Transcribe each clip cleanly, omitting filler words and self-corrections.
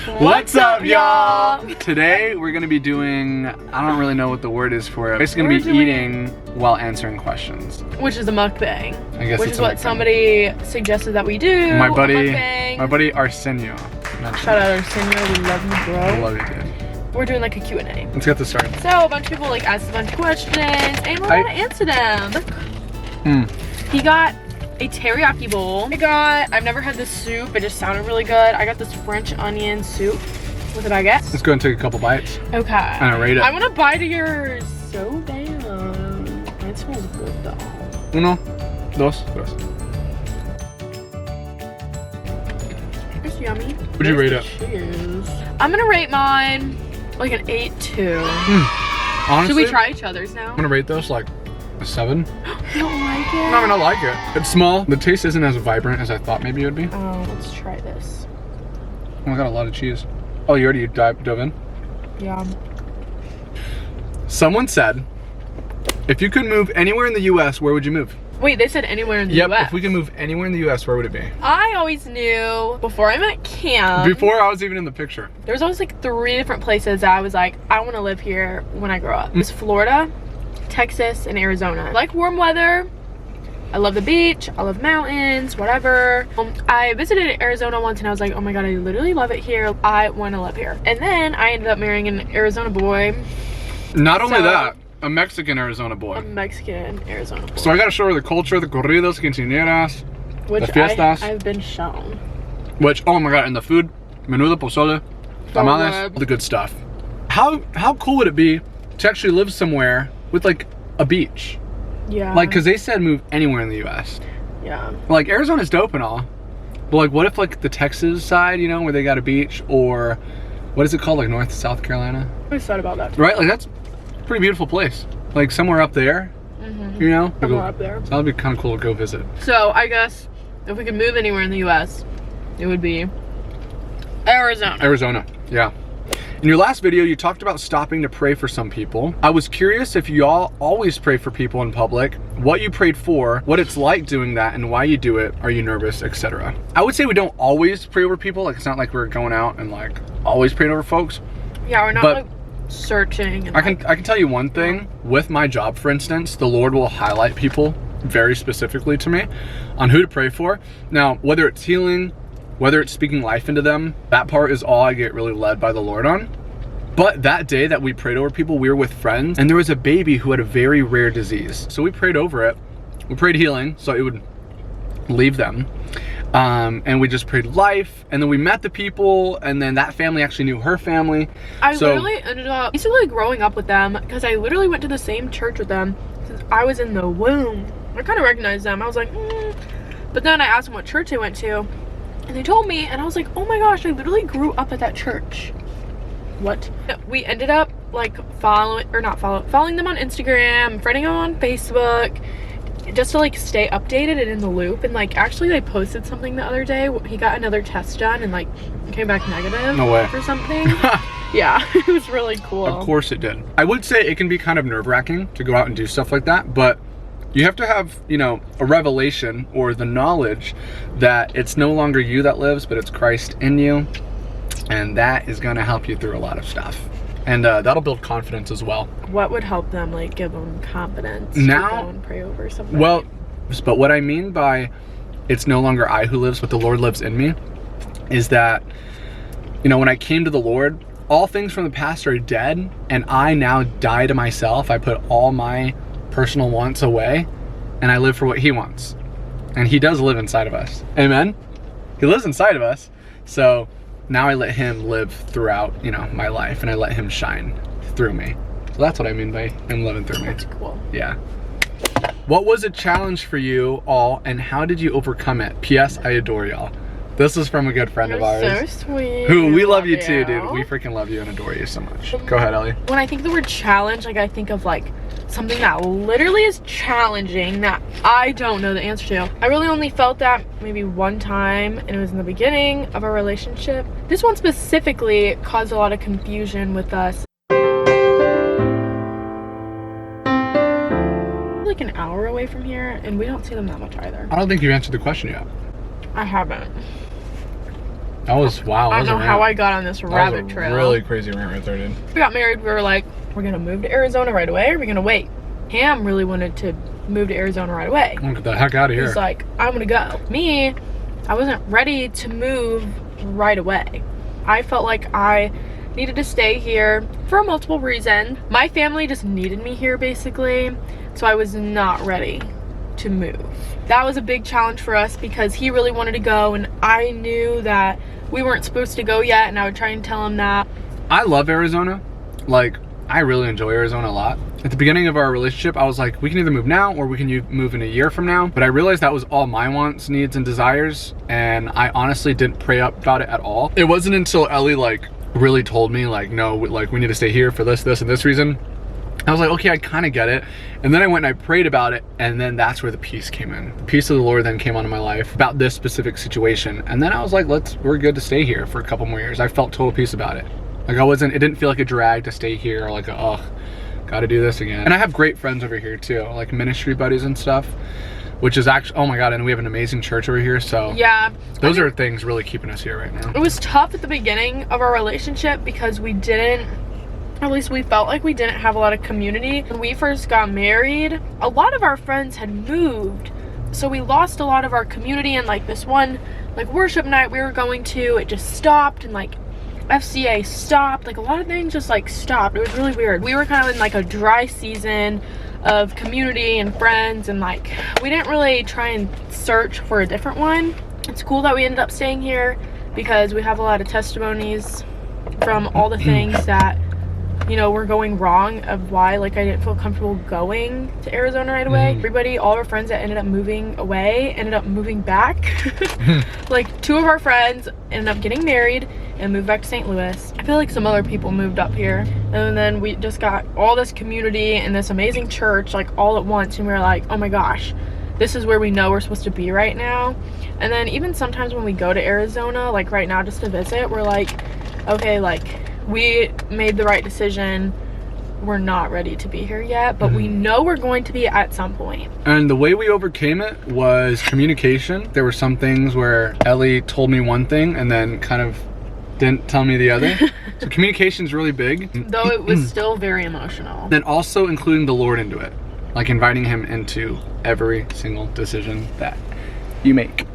What's up, y'all? Today we're gonna be doing, I don't really know what the word is for it. It's gonna be eating while answering questions. Which is a mukbang. I guess which it's is what somebody suggested that we do. My buddy Arsenio. Shout out Arsenio, we love you, bro. I love you, dude. We're doing like a Q&A. Let's get this started. So a bunch of people like asked a bunch of questions and we're gonna answer them. He got a teriyaki bowl. I've never had this soup, it just sounded really good. I got this French onion soup with a baguette. Let's go and take a couple bites. Okay. And I rate it. I want to bite of yours so bad. It smells good though. Uno, dos, tres. It's yummy. Would you rate it? Cheers. I'm gonna rate mine like an 8.2. Honestly, should we try each other's now? I'm gonna rate those like a 7. You don't like it? No, I mean, I like it. It's small. The taste isn't as vibrant as I thought maybe it would be. Oh, let's try this. Oh, I got a lot of cheese. Oh, you already dove in? Yeah. Someone said, if you could move anywhere in the US, where would you move? Wait, they said anywhere in the US. Yep, if we could move anywhere in the US, where would it be? I always knew, before I met Cam. Before I was even in the picture. There was always like 3 different places that I was like, I want to live here when I grow up. It was Florida, Texas, and Arizona. I like warm weather. I love the beach. I love mountains, whatever. I visited Arizona once and I was like, oh my God, I literally love it here. I want to live here. And then I ended up marrying an Arizona boy. Not only that, a Mexican Arizona boy. A Mexican Arizona boy. So I gotta show her the culture, the corridos, quinceañeras, which the fiestas. I've been shown. Which, oh my God, and the food, menudo, pozole, tamales, all the good stuff. How cool would it be to actually live somewhere with like a beach? Yeah. Like, cause they said move anywhere in the US. Yeah. Like Arizona's dope and all, but like what if like the Texas side, you know, where they got a beach, or what is it called, like North South Carolina? I always thought about that. Right, like that's a pretty beautiful place. Like somewhere up there, you know? Somewhere up there. So that'd be kind of cool to go visit. So I guess if we could move anywhere in the US, it would be Arizona. Arizona, yeah. In your last video, you talked about stopping to pray for some people. I was curious if y'all always pray for people in public, what you prayed for, what it's like doing that, and why you do it, are you nervous, etc. I would say we don't always pray over people. Like, it's not like we're going out and like always praying over folks. Yeah, we're not but like searching. And I can tell you one thing. With my job, for instance, the Lord will highlight people very specifically to me on who to pray for. Now, whether it's healing, whether it's speaking life into them, that part is all I get really led by the Lord on. But that day that we prayed over people, we were with friends, and there was a baby who had a very rare disease. So we prayed over it. We prayed healing, so it would leave them. And we just prayed life, and then we met the people, and then that family actually knew her family. I literally ended up basically growing up with them, because I literally went to the same church with them since I was in the womb. I kind of recognized them. I was like, But then I asked them what church they went to, and they told me, and I was like, oh my gosh, I literally grew up at that church. What? We ended up like following them on Instagram, friending them on Facebook, just to like stay updated and in the loop. And like actually they posted something the other day. He got another test done and like came back negative. No way. For something. Yeah, it was really cool. Of course it did. I would say it can be kind of nerve-wracking to go out and do stuff like that, but you have to have, you know, a revelation or the knowledge that it's no longer you that lives, but it's Christ in you. And that is going to help you through a lot of stuff. And that'll build confidence as well. What would help them, like, give them confidence now, to go and pray over something? Well, but what I mean by it's no longer I who lives, but the Lord lives in me, is that, you know, when I came to the Lord, all things from the past are dead, and I now die to myself. I put all my personal wants away, and I live for what He wants. And He does live inside of us. Amen? He lives inside of us. So now I let Him live throughout, you know, my life, and I let Him shine through me. So that's what I mean by Him living through me. That's cool. Yeah. What was a challenge for you all, and how did you overcome it? P.S. I adore y'all. This is from a good friend of ours. So sweet. Who we love you too, dude. We freaking love you and adore you so much. Go ahead, Ellie. When I think the word challenge, like I think of like something that literally is challenging that I don't know the answer to. I really only felt that maybe one time, and it was in the beginning of our relationship. This one specifically caused a lot of confusion with us. Like an hour away from here, and we don't see them that much either. I don't think you answered the question yet. I haven't. That was, wow. I don't know how I got on this rabbit trail. Really crazy rant right there, dude. We got married, we were like, we're gonna move to Arizona right away, or are we gonna wait? Cam really wanted to move to Arizona right away. Get the heck out of here. He's like, I'm gonna go. Me, I wasn't ready to move right away. I felt like I needed to stay here for multiple reasons. My family just needed me here, basically, so I was not ready to move. That was a big challenge for us because he really wanted to go, and I knew that we weren't supposed to go yet, and I would try and tell him that. I love Arizona. Like, I really enjoy Arizona a lot. At the beginning of our relationship, I was like, we can either move now or we can move in a year from now. But I realized that was all my wants, needs, and desires, and I honestly didn't pray up about it at all. It wasn't until Ellie like really told me like, no, like we need to stay here for this, and this reason. I was like, okay, I kind of get it. And then I went and I prayed about it, and then that's where the peace came in. The peace of the Lord then came onto my life about this specific situation. And then I was like, we're good to stay here for a couple more years. I felt total peace about it. Like it didn't feel like a drag to stay here, or like, oh, gotta do this again. And I have great friends over here too, like ministry buddies and stuff, which is actually, oh my God, and we have an amazing church over here. So yeah, those are things really keeping us here right now. It was tough at the beginning of our relationship because we didn't, at least we felt like we didn't have a lot of community. When we first got married, a lot of our friends had moved, so we lost a lot of our community. And like this one like worship night we were going to, it just stopped, and like FCA stopped, like a lot of things just like stopped. It was really weird. We were kind of in like a dry season of community and friends, and like we didn't really try and search for a different one. It's cool that we ended up staying here because we have a lot of testimonies from all the things that, you know, were going wrong, of why like I didn't feel comfortable going to Arizona right away. Everybody, all our friends that ended up moving away ended up moving back. Like 2 of our friends ended up getting married and moved back to St. Louis. I feel like some other people moved up here, and then we just got all this community and this amazing church like all at once, and we were like, oh my gosh, this is where we know we're supposed to be right now. And then even sometimes when we go to Arizona, like right now just to visit, we're like, okay, like we made the right decision. We're not ready to be here yet, but we know we're going to be at some point. And the way we overcame it was communication. There were some things where Ellie told me one thing and then kind of didn't tell me the other. So communication is really big. Though it was still very emotional. Then also including the Lord into it. Like inviting him into every single decision that you make.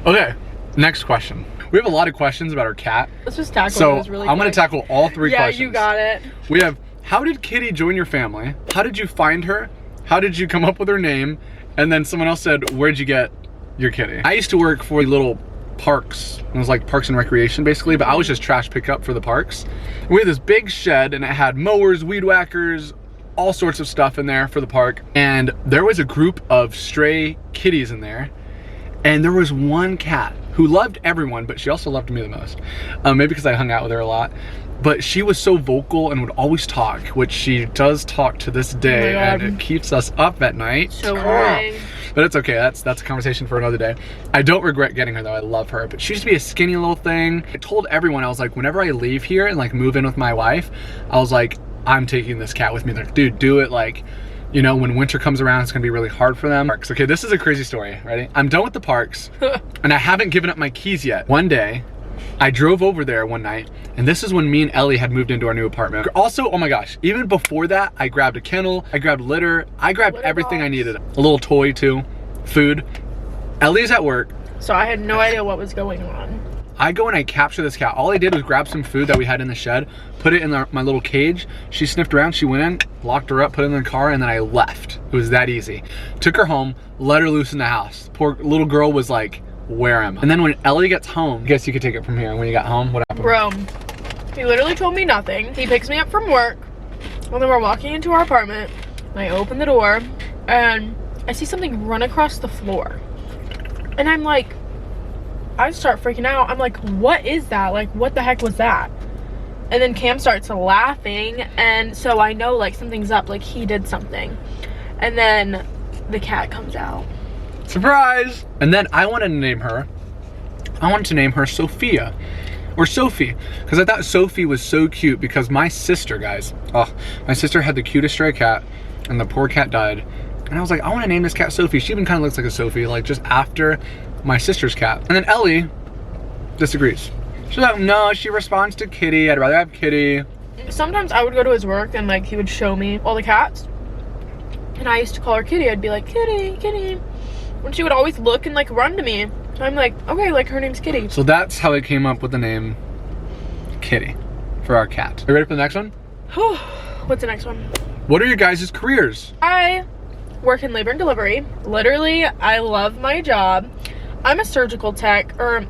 Okay, next question. We have a lot of questions about our cat. Let's just tackle those really I'm quick. gonna tackle all 3 questions. Yeah, you got it. We have, how did Kitty join your family? How did you find her? How did you come up with her name? And then someone else said, where'd you get your kitty? I used to work for little parks. It was like parks and recreation basically, but I was just trash pickup for the parks. We had this big shed, and it had mowers, weed whackers, all sorts of stuff in there for the park. And there was a group of stray kitties in there. And there was one cat who loved everyone, but she also loved me the most. Maybe because I hung out with her a lot. But she was so vocal and would always talk, which she does talk to this day, and it keeps us up at night. So annoying. But it's okay, that's a conversation for another day. I don't regret getting her though, I love her. But she used to be a skinny little thing. I told everyone, I was like, whenever I leave here and like move in with my wife, I was like, I'm taking this cat with me. They're like, dude, do it. Like, you know, when winter comes around, it's gonna be really hard for them. Okay, this is a crazy story, ready? I'm done with the parks, and I haven't given up my keys yet. One day, I drove over there one night, and this is when me and Ellie had moved into our new apartment. Also, oh my gosh, even before that, I grabbed a kennel, I grabbed litter, I grabbed everything I needed. A little toy too, food. Ellie's at work. So I had no idea what was going on. I go and I capture this cat. All I did was grab some food that we had in the shed, put it in my little cage. She sniffed around, she went in, locked her up, put it in the car, and then I left. It was that easy. Took her home, let her loose in the house. Poor little girl was like, where am I? And then when Ellie gets home, I guess you could take it from here. When you got home, what happened? Bro, he literally told me nothing. He picks me up from work, and then we're walking into our apartment, and I open the door, and I see something run across the floor. And I'm like, I start freaking out. I'm like, what is that? Like, what the heck was that? And then Cam starts laughing, and so I know like something's up, like he did something. And then the cat comes out. Surprise! And then I wanted to name her, Sophia, or Sophie, because I thought Sophie was so cute, because my sister, guys, my sister had the cutest stray cat, and the poor cat died. And I was like, I want to name this cat Sophie. She even kind of looks like a Sophie, like just after my sister's cat. And then Ellie disagrees. She's like, no, she responds to Kitty. I'd rather have Kitty. Sometimes I would go to his work and like he would show me all the cats. And I used to call her Kitty. I'd be like, Kitty, Kitty. And she would always look and like run to me. So I'm like, okay, like her name's Kitty. So that's how it came up with the name Kitty for our cat. Are you ready for the next one? What's the next one? What are your guys' careers? I work in labor and delivery. Literally, I love my job. I'm a surgical tech, or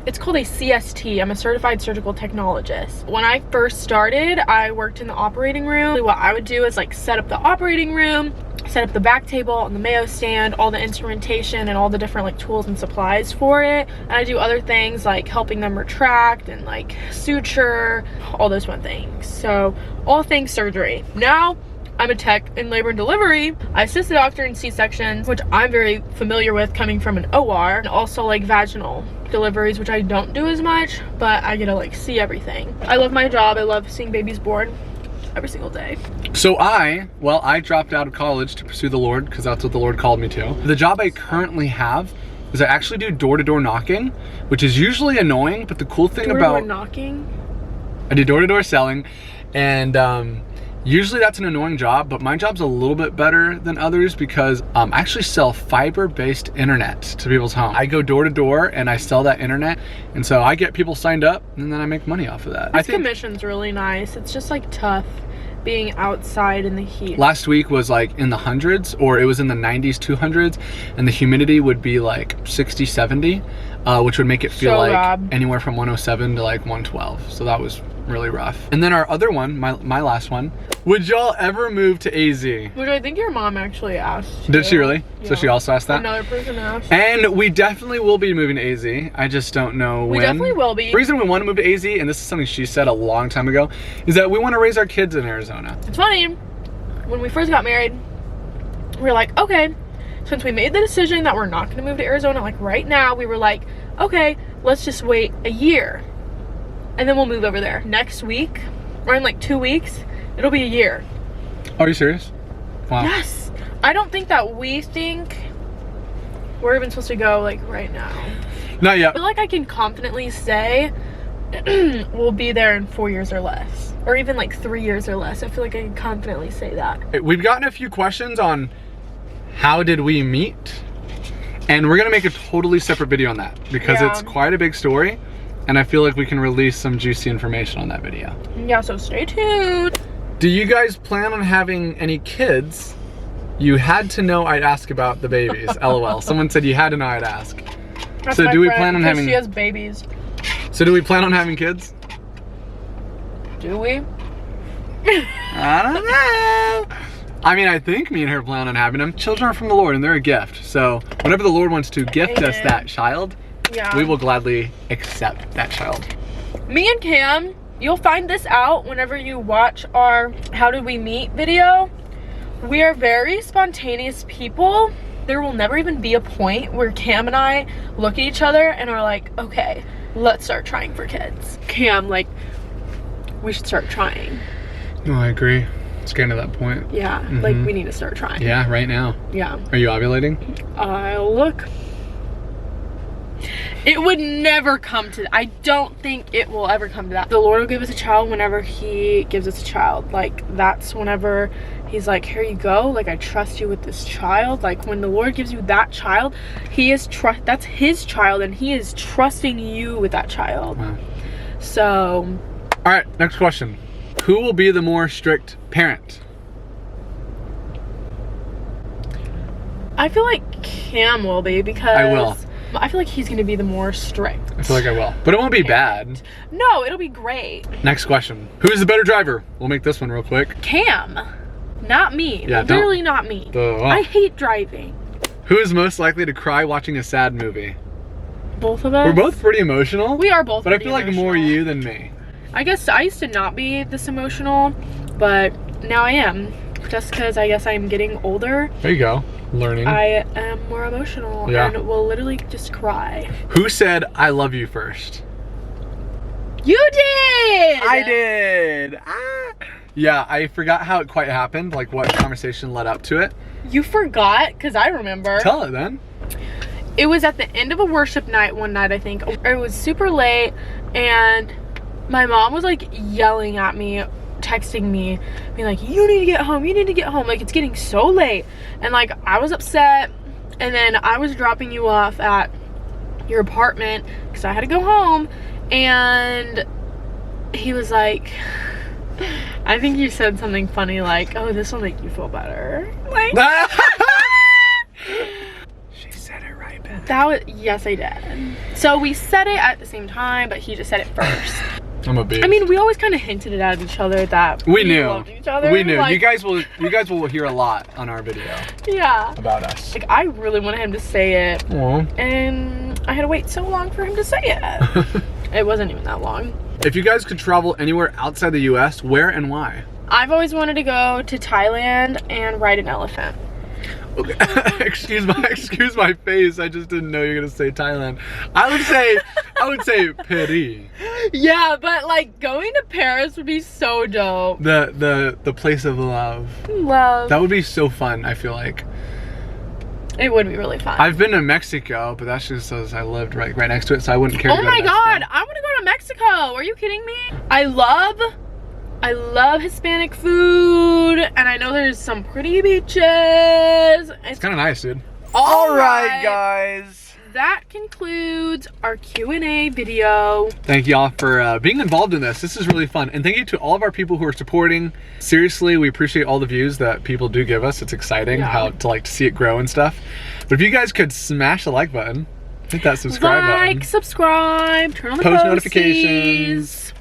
it's called a CST. I'm a certified surgical technologist. When I first started, I worked in the operating room. What I would do is like set up the operating room, set up the back table and the Mayo stand, all the instrumentation and all the different like tools and supplies for it. And I do other things like helping them retract and like suture, all those fun things. So all things surgery. Now, I'm a tech in labor and delivery. I assist the doctor in C-sections, which I'm very familiar with coming from an OR, and also like vaginal deliveries, which I don't do as much, but I get to like see everything. I love my job. I love seeing babies born every single day. So I dropped out of college to pursue the Lord because that's what the Lord called me to. The job I currently have is I actually do door-to-door knocking, which is usually annoying, but the cool thing Door-to-door about knocking? I do door-to-door selling, and usually that's an annoying job, but my job's a little bit better than others because I actually sell fiber-based internet to people's home. I go door to door and I sell that internet, and so I get people signed up and then I make money off of that. This commission's really nice. It's just like tough being outside in the heat. Last week was like in the hundreds, or it was in the 90s, 200s, and the humidity would be like 60, 70, which would make it feel so like bad. Anywhere from 107 to like 112. So that was really rough. And then our other one, my last one, would y'all ever move to AZ? Which I think your mom actually asked. Did she really? Yeah. So she also asked that? Another person asked. And we definitely will be moving to AZ. I just don't know when. We definitely will be. The reason we want to move to AZ, and this is something she said a long time ago, is that we want to raise our kids in Arizona. It's funny, when we first got married, we were like, okay, since we made the decision that we're not going to move to Arizona, like right now, we were like, okay, let's just wait a year and then we'll move over there. Next week, or in like 2 weeks, it'll be a year. Are you serious? Wow. Yes. I don't think that we think we're even supposed to go like right now. Not yet. I feel like I can confidently say we'll be there in 4 years or less, or even like 3 years or less. I feel like I can confidently say that. We've gotten a few questions on how did we meet, and we're gonna make a totally separate video on that because it's quite a big story, and I feel like we can release some juicy information on that video. Yeah, so stay tuned. Do you guys plan on having any kids? You had to know I'd ask about the babies. LOL. Someone said you had to know I'd ask. That's so my do we friend, plan on because having? She has babies. So do we plan on having kids? Do we? I don't know. I mean, I think me and her plan on having them. Children are from the Lord and they're a gift. So whenever the Lord wants to gift us that child, we will gladly accept that child. Me and Cam, you'll find this out whenever you watch our How Did We Meet video. We are very spontaneous people. There will never even be a point where Cam and I look at each other and are like, okay, let's start trying for kids. Cam, like, we should start trying. No, I agree. It's getting to that point. Yeah, like we need to start trying. Yeah, right now. Yeah. Are you ovulating? Look. It would never come to that. I don't think it will ever come to that. The Lord will give us a child whenever he gives us a child. Like, that's whenever he's like, here you go. Like, I trust you with this child. Like, when the Lord gives you that child, that's his child, and he is trusting you with that child. Wow. So. All right, next question. Who will be the more strict parent? I feel like Cam will be, because I will. I feel like he's going to be the more strict. I feel like I will. But it won't be bad. No, it'll be great. Next question. Who's the better driver? We'll make this one real quick. Cam. Not me. Yeah, literally not me. I hate driving. Who is most likely to cry watching a sad movie? Both of us. We're both pretty emotional. We are both. But I feel like more you than me. I guess I used to not be this emotional, but now I am. Just because I guess I'm getting older. There you go. Learning. I am more emotional and will literally just cry. Who said I love you first? You did! I did! Yeah, I forgot how it quite happened, like what conversation led up to it. You forgot? Because I remember. Tell it then. it was at the end of a worship night one night, I think. It was super late, and my mom was like yelling at me, texting me, being like, you need to get home, you need to get home, like it's getting so late. And like I was upset, and then I was dropping you off at your apartment because I had to go home, and he was like, I think you said something funny like, oh, this will make you feel better. Like she said it right, Ben. that was, yes I did. So we said it at the same time, but he just said it first. I'm a beast. I mean, we always kind of hinted it at each other that we knew loved each other. we knew. Like, you guys will hear a lot on our video yeah, about us. like I really wanted him to say it, Aw. and I had to wait so long for him to say it. It wasn't even that long. If you guys could travel anywhere outside the US, where and why? I've always wanted to go to Thailand and ride an elephant. Okay. excuse my face. I just didn't know you were gonna say Thailand. I would say Paris. Yeah, but like going to Paris would be so dope. The place of love. Love. That would be so fun, I feel like. It would be really fun. I've been to Mexico, but that's just because I lived right next to it, so I wouldn't care to Oh go to my Mexico. god, I want to go to Mexico. Are you kidding me? I love Hispanic food, and I know there's some pretty beaches. It's kind of nice, dude. All right, guys. That concludes our Q&A video. Thank y'all for being involved in this. This is really fun. And thank you to all of our people who are supporting. Seriously, we appreciate all the views that people do give us. It's exciting how to see it grow and stuff. But if you guys could smash the like button, hit that subscribe button. Like, subscribe, turn on the Post posties, notifications.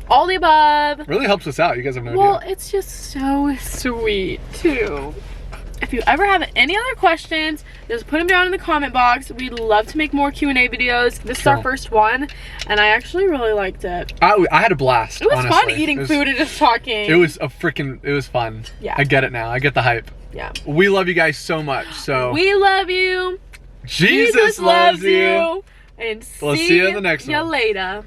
all the above. Really helps us out. You guys have no Well, idea. it's just so sweet too. If you ever have any other questions, just put them down in the comment box. We'd love to make more Q&A videos. This is our first one, and I actually really liked it. I had a blast. It was honestly. fun eating food and just talking. It was fun. Yeah. I get it now. I get the hype. Yeah. We love you guys so much. So We love you. Jesus loves you. And We'll see you in the next you one. later.